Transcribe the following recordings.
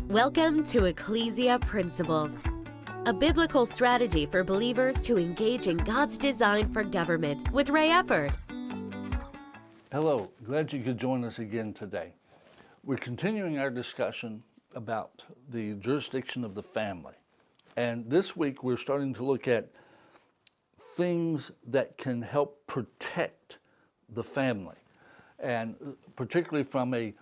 Welcome to Ecclesia Principles, a biblical strategy for believers to engage in God's design for government with Ray Eppard. Hello, glad you could join us again today. We're continuing our discussion about the jurisdiction of the family. And this week we're starting to look at things that can help protect the family, and particularly from a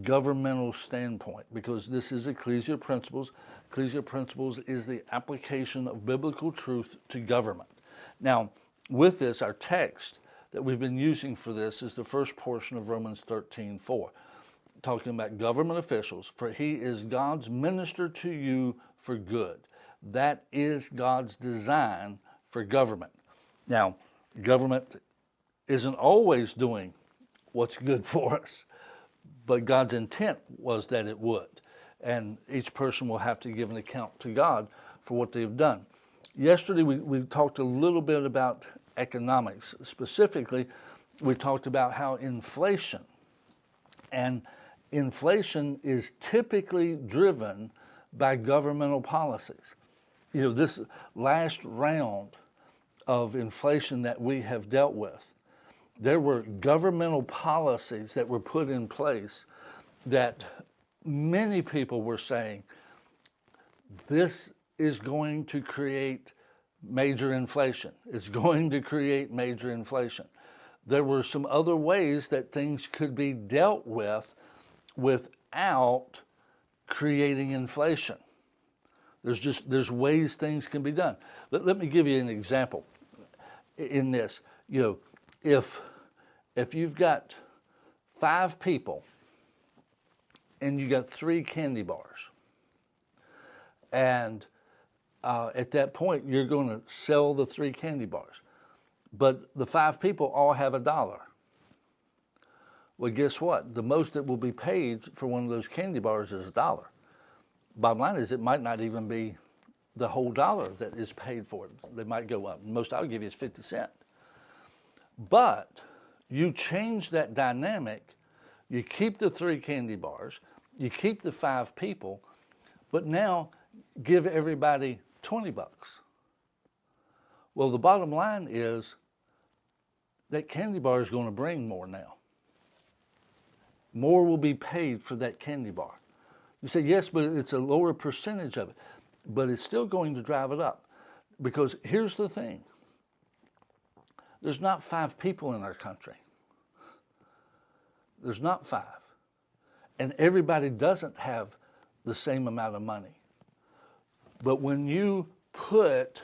governmental standpoint, because this is Ecclesia Principles. Ecclesia Principles is the application of biblical truth to government. Now, with this, our text that we've been using for this is the first portion of Romans 13:4, talking about government officials, for he is God's minister to you for good. That is God's design for government. Now, government isn't always doing what's good for us, but God's intent was that it would. And each person will have to give an account to God for what they've done. Yesterday, we talked a little bit about economics. Specifically, we talked about how inflation is typically driven by governmental policies. You know, this last round of inflation that we have dealt with, there were governmental policies that were put in place that many people were saying, this is going to create major inflation. It's going to create major inflation. There were some other ways that things could be dealt with without creating inflation. There's ways things can be done. Let me give you an example in this. You know, if you've got 5 people and you got 3 candy bars, and at that point you're going to sell the 3 candy bars, but the 5 people all have $1. Well, guess what? The most that will be paid for one of those candy bars is $1. Bottom line is, it might not even be the whole $1 that is paid for it. They might go up. Most I'll give you is 50 cents. But you change that dynamic. You keep the 3 candy bars, you keep the 5 people, but now give everybody $20. Well, the bottom line is that candy bar is going to bring more now. More will be paid for that candy bar. You say, yes, but it's a lower percentage of it. But it's still going to drive it up. Because here's the thing. There's not 5 people in our country. There's not 5. And everybody doesn't have the same amount of money. But when you put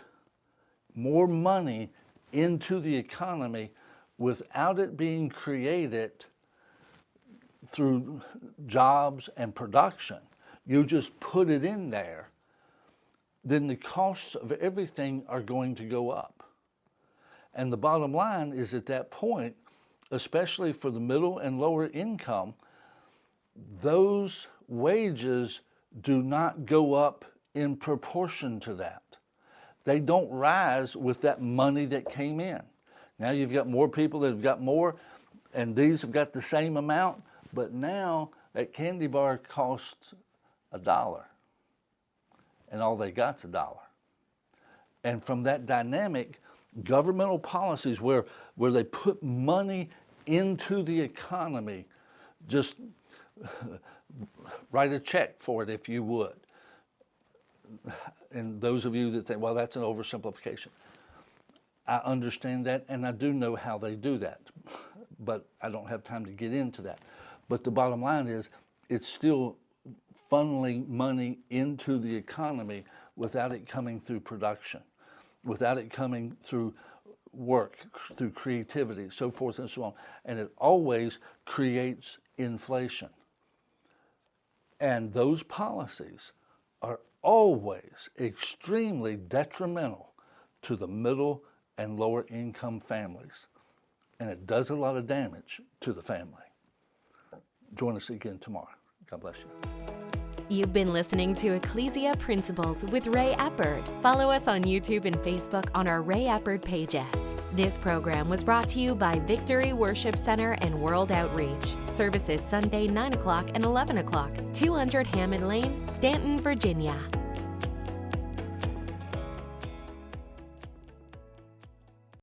more money into the economy without it being created through jobs and production, you just put it in there, then the costs of everything are going to go up. And the bottom line is, at that point, especially for the middle and lower income, those wages do not go up in proportion to that. They don't rise with that money that came in. Now you've got more people that have got more, and these have got the same amount, but now that candy bar costs $1, and all they got's $1. And from that dynamic, governmental policies where they put money into the economy, just write a check for it if you would. And those of you that think, well, that's an oversimplification, I understand that, and I do know how they do that, but I don't have time to get into that. But the bottom line is, it's still funneling money into the economy without it coming through production, without it coming through work, through creativity, so forth and so on. And it always creates inflation. And those policies are always extremely detrimental to the middle and lower income families. And it does a lot of damage to the family. Join us again tomorrow. God bless you. You've been listening to Ecclesia Principles with Ray Eppard. Follow us on YouTube and Facebook on our Ray Eppard pages. This program was brought to you by Victory Worship Center and World Outreach. Services Sunday 9 o'clock and 11 o'clock, 200 Hammond Lane, Stanton, Virginia.